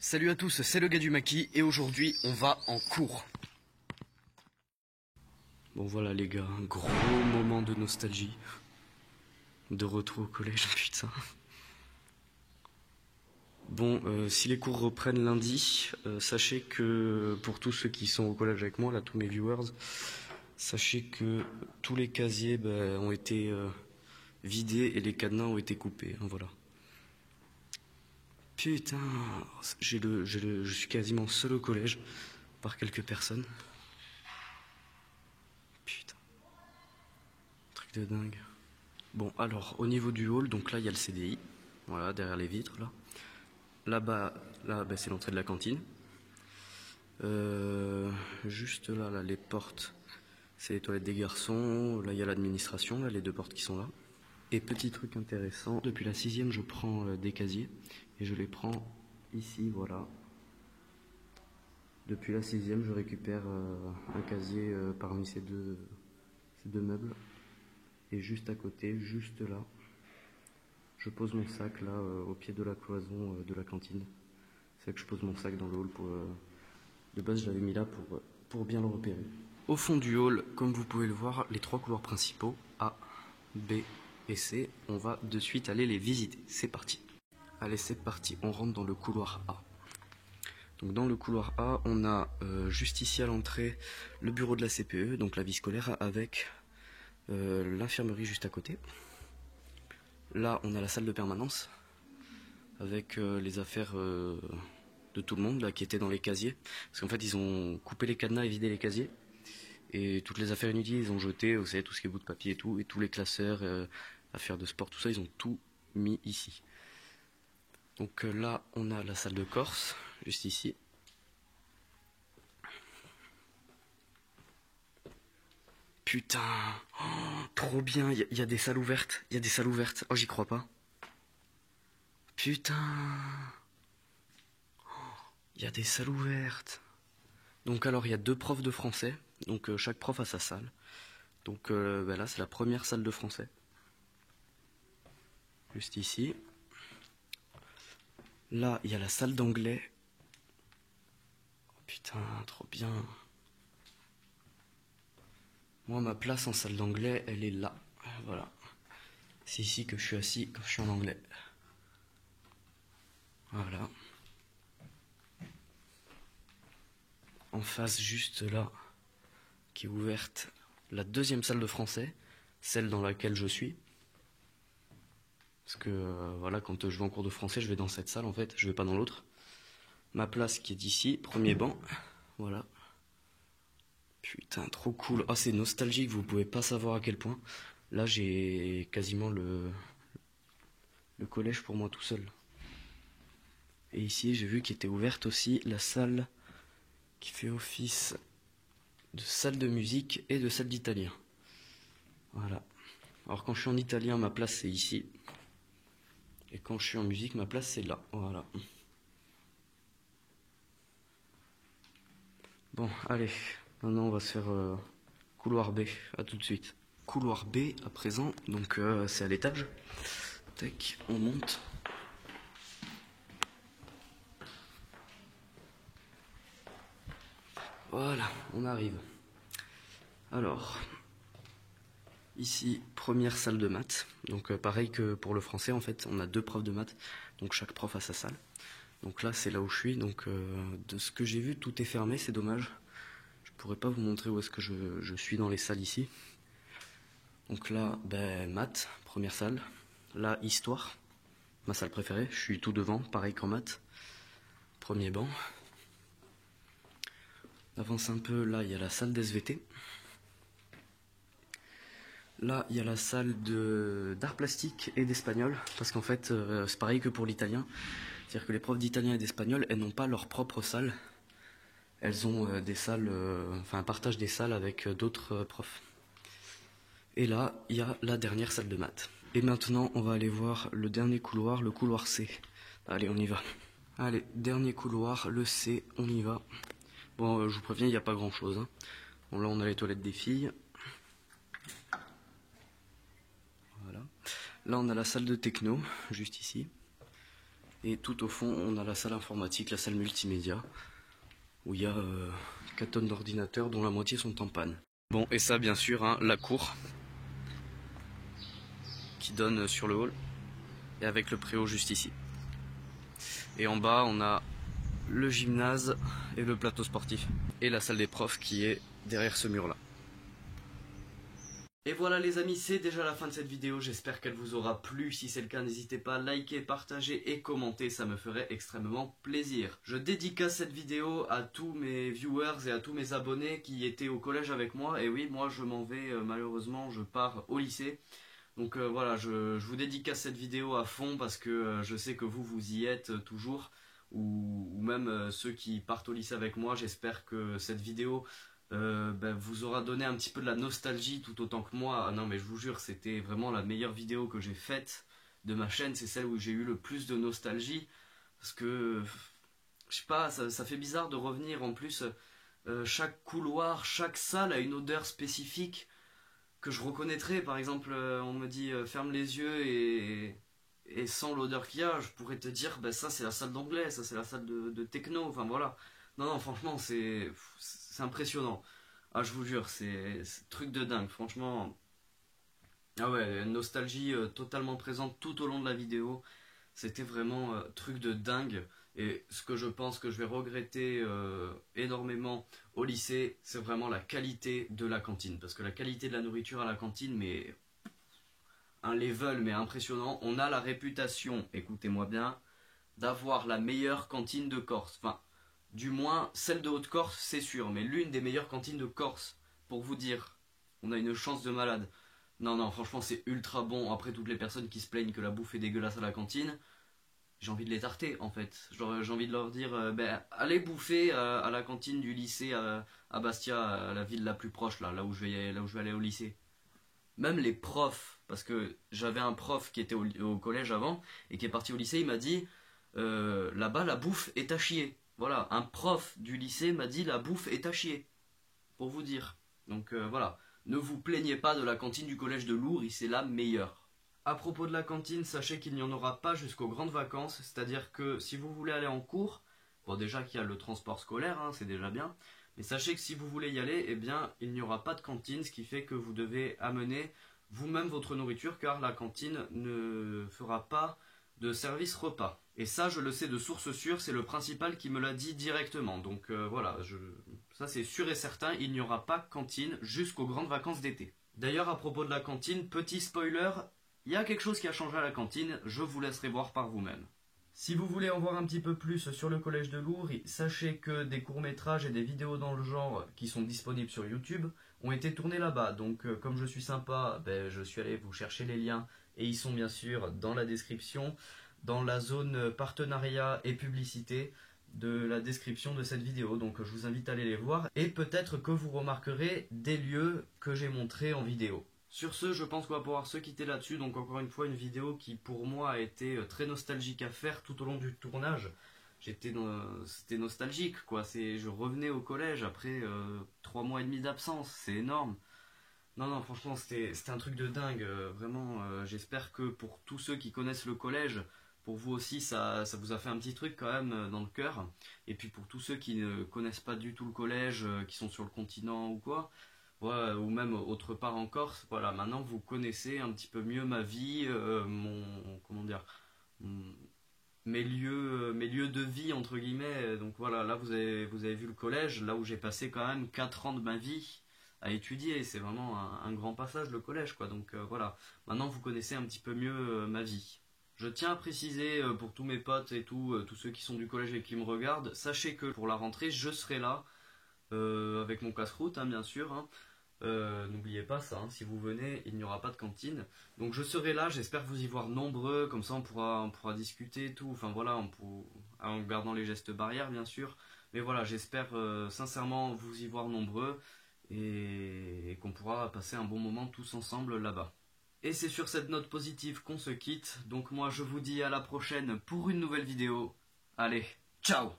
Salut à tous, c'est le gars du maquis et aujourd'hui on va en cours. Bon voilà les gars, un gros moment de nostalgie. De retour au collège, putain. Bon, si les cours reprennent lundi, sachez que pour tous ceux qui sont au collège avec moi, là tous mes viewers, sachez que tous les casiers ont été vidés et les cadenas ont été coupés, hein, voilà. Putain, je suis quasiment seul au collège, par quelques personnes. Putain, truc de dingue. Bon, alors, au niveau du hall, donc là, il y a le CDI, voilà, derrière les vitres, là. Là-bas, c'est l'entrée de la cantine. Juste là, les portes, c'est les toilettes des garçons. Là, il y a l'administration, là, les deux portes qui sont là. Et petit truc intéressant, depuis la 6e, je prends des casiers et je les prends ici, voilà. Depuis la 6e, je récupère un casier parmi ces deux meubles. Et juste à côté, juste là, je pose mon sac là au pied de la cloison de la cantine. C'est là que je pose mon sac dans le hall pour... de base, je l'avais mis là pour bien le repérer. Au fond du hall, comme vous pouvez le voir, les trois couloirs principaux, A, B et C, on va de suite aller les visiter. C'est parti. Allez, c'est parti, on rentre dans le couloir A. Donc dans le couloir A, on a juste ici à l'entrée le bureau de la CPE, donc la vie scolaire, avec l'infirmerie juste à côté. Là, on a la salle de permanence, avec les affaires de tout le monde là, qui étaient dans les casiers. Parce qu'en fait, ils ont coupé les cadenas et vidé les casiers. Et toutes les affaires inutiles, ils ont jeté, vous savez, tout ce qui est bout de papier et tout. Et tous les classeurs, affaires de sport, tout ça, ils ont tout mis ici. Donc là, on a la salle de Corse, juste ici. Putain, oh, trop bien, il y a des salles ouvertes, il y a des salles ouvertes. Oh, j'y crois pas. Putain, il y a des salles ouvertes. Donc alors, il y a deux profs de français, donc chaque prof a sa salle. Donc là, c'est la première salle de français. Juste ici. Là, il y a la salle d'anglais. Oh, putain, trop bien. Moi, ma place en salle d'anglais, elle est là. Voilà. C'est ici que je suis assis quand je suis en anglais. Voilà. En face, juste là, qui est ouverte, la deuxième salle de français, celle dans laquelle je suis. Parce que, voilà, quand je vais en cours de français, je vais dans cette salle, en fait. Je vais pas dans l'autre. Ma place qui est ici, premier banc. Voilà. Putain, trop cool. Ah, c'est nostalgique, vous pouvez pas savoir à quel point. Là, j'ai quasiment le collège pour moi tout seul. Et ici, j'ai vu qu'il était ouverte aussi la salle qui fait office de salle de musique et de salle d'italien. Voilà. Alors quand je suis en italien, ma place c'est ici. Et quand je suis en musique, ma place c'est là. Voilà. Bon, allez. Maintenant, on va se faire couloir B. À tout de suite. Couloir B à présent. Donc c'est à l'étage. Tac, on monte. Voilà, on arrive. Alors, ici, première salle de maths. Donc pareil que pour le français, en fait, on a deux profs de maths. Donc chaque prof a sa salle. Donc là, c'est là où je suis. Donc de ce que j'ai vu, tout est fermé, c'est dommage. Je pourrais pas vous montrer où est-ce que je suis dans les salles ici. Donc là, maths, première salle. Là, histoire, ma salle préférée. Je suis tout devant, pareil qu'en maths. Premier banc. On avance un peu, là, il y a la salle d'SVT. Là, il y a la salle d'art plastique et d'espagnol, parce qu'en fait, c'est pareil que pour l'italien. C'est-à-dire que les profs d'italien et d'espagnol, elles n'ont pas leur propre salle. Elles ont des salles, un partage des salles avec d'autres profs. Et là, il y a la dernière salle de maths. Et maintenant, on va aller voir le dernier couloir, le couloir C. Allez, on y va. Allez, dernier couloir, le C, on y va. Bon, je vous préviens, il n'y a pas grand-chose. Hein. Bon, là, on a les toilettes des filles. Voilà. Là, on a la salle de techno, juste ici. Et tout au fond, on a la salle informatique, la salle multimédia, où il y a 4 tonnes d'ordinateurs dont la moitié sont en panne. Bon, et ça bien sûr, hein, la cour qui donne sur le hall, et avec le préau juste ici. Et en bas, on a le gymnase et le plateau sportif. Et la salle des profs qui est derrière ce mur là. Et voilà les amis, c'est déjà la fin de cette vidéo, j'espère qu'elle vous aura plu. Si c'est le cas, n'hésitez pas à liker, partager et commenter, ça me ferait extrêmement plaisir. Je dédicace cette vidéo à tous mes viewers et à tous mes abonnés qui étaient au collège avec moi. Et oui, moi je m'en vais, malheureusement, je pars au lycée. Donc voilà, je vous dédicace cette vidéo à fond parce que je sais que vous y êtes toujours. Ou même ceux qui partent au lycée avec moi, j'espère que cette vidéo vous aura donné un petit peu de la nostalgie tout autant que moi. Ah non mais je vous jure, c'était vraiment la meilleure vidéo que j'ai faite de ma chaîne, c'est celle où j'ai eu le plus de nostalgie, parce que je sais pas, ça fait bizarre de revenir. En plus chaque couloir, chaque salle a une odeur spécifique que je reconnaîtrais. Par exemple, on me dit ferme les yeux et sans l'odeur qu'il y a, je pourrais te dire ça c'est la salle d'anglais, ça c'est la salle de techno, enfin voilà. Non, franchement, c'est impressionnant. Ah, je vous jure, c'est truc de dingue, franchement. Ah ouais, nostalgie totalement présente tout au long de la vidéo. C'était vraiment truc de dingue. Et ce que je pense que je vais regretter énormément au lycée, c'est vraiment la qualité de la cantine. Parce que la qualité de la nourriture à la cantine, mais un level mais impressionnant. On a la réputation, écoutez-moi bien, d'avoir la meilleure cantine de Corse. Enfin, du moins, celle de Haute-Corse, c'est sûr, mais l'une des meilleures cantines de Corse, pour vous dire. On a une chance de malade. Non, franchement, c'est ultra bon. Après, toutes les personnes qui se plaignent que la bouffe est dégueulasse à la cantine, j'ai envie de les tarter, en fait. J'ai envie de leur dire, allez bouffer à la cantine du lycée à Bastia, la ville la plus proche, là où je vais aller au lycée. Même les profs, parce que j'avais un prof qui était au collège avant, et qui est parti au lycée, il m'a dit, là-bas, la bouffe est à chier. Voilà, un prof du lycée m'a dit la bouffe est à chier, pour vous dire. Donc voilà, ne vous plaignez pas de la cantine du collège de Lourdes, c'est la meilleure. À propos de la cantine, sachez qu'il n'y en aura pas jusqu'aux grandes vacances, c'est-à-dire que si vous voulez aller en cours, bon déjà qu'il y a le transport scolaire, hein, c'est déjà bien, mais sachez que si vous voulez y aller, eh bien il n'y aura pas de cantine, ce qui fait que vous devez amener vous-même votre nourriture, car la cantine ne fera pas de service repas. Et ça, je le sais de source sûre, c'est le principal qui me l'a dit directement. Donc voilà, ça c'est sûr et certain, il n'y aura pas cantine jusqu'aux grandes vacances d'été. D'ailleurs, à propos de la cantine, petit spoiler, il y a quelque chose qui a changé à la cantine, je vous laisserai voir par vous-même. Si vous voulez en voir un petit peu plus sur le collège de Lourdes, sachez que des courts-métrages et des vidéos dans le genre qui sont disponibles sur YouTube ont été tournés là-bas. Donc comme je suis sympa, je suis allé vous chercher les liens et ils sont bien sûr dans la description, dans la zone partenariat et publicité de la description de cette vidéo. Donc je vous invite à aller les voir et peut-être que vous remarquerez des lieux que j'ai montrés en vidéo. Sur ce, je pense qu'on va pouvoir se quitter là-dessus. Donc encore une fois, une vidéo qui pour moi a été très nostalgique à faire tout au long du tournage. C'était nostalgique, quoi. Je revenais au collège après 3 mois et demi d'absence, c'est énorme. Non, franchement, c'était un truc de dingue. Vraiment, j'espère que pour tous ceux qui connaissent le collège, pour vous aussi, ça vous a fait un petit truc quand même dans le cœur. Et puis pour tous ceux qui ne connaissent pas du tout le collège, qui sont sur le continent ou quoi, ouais, ou même autre part en Corse, voilà, maintenant vous connaissez un petit peu mieux ma vie, mes lieux de vie entre guillemets. Donc voilà, là vous avez vu le collège, là où j'ai passé quand même 4 ans de ma vie à étudier. C'est vraiment un grand passage le collège, quoi. Donc voilà, maintenant vous connaissez un petit peu mieux ma vie. Je tiens à préciser pour tous mes potes et tous ceux qui sont du collège et qui me regardent, sachez que pour la rentrée je serai là avec mon casse-croûte, hein, bien sûr, hein. N'oubliez pas ça, hein, si vous venez, il n'y aura pas de cantine. Donc je serai là, j'espère vous y voir nombreux, comme ça on pourra discuter et tout, enfin voilà, en gardant les gestes barrières bien sûr. Mais voilà, j'espère sincèrement vous y voir nombreux et qu'on pourra passer un bon moment tous ensemble là-bas. Et c'est sur cette note positive qu'on se quitte, donc moi je vous dis à la prochaine pour une nouvelle vidéo. Allez, ciao!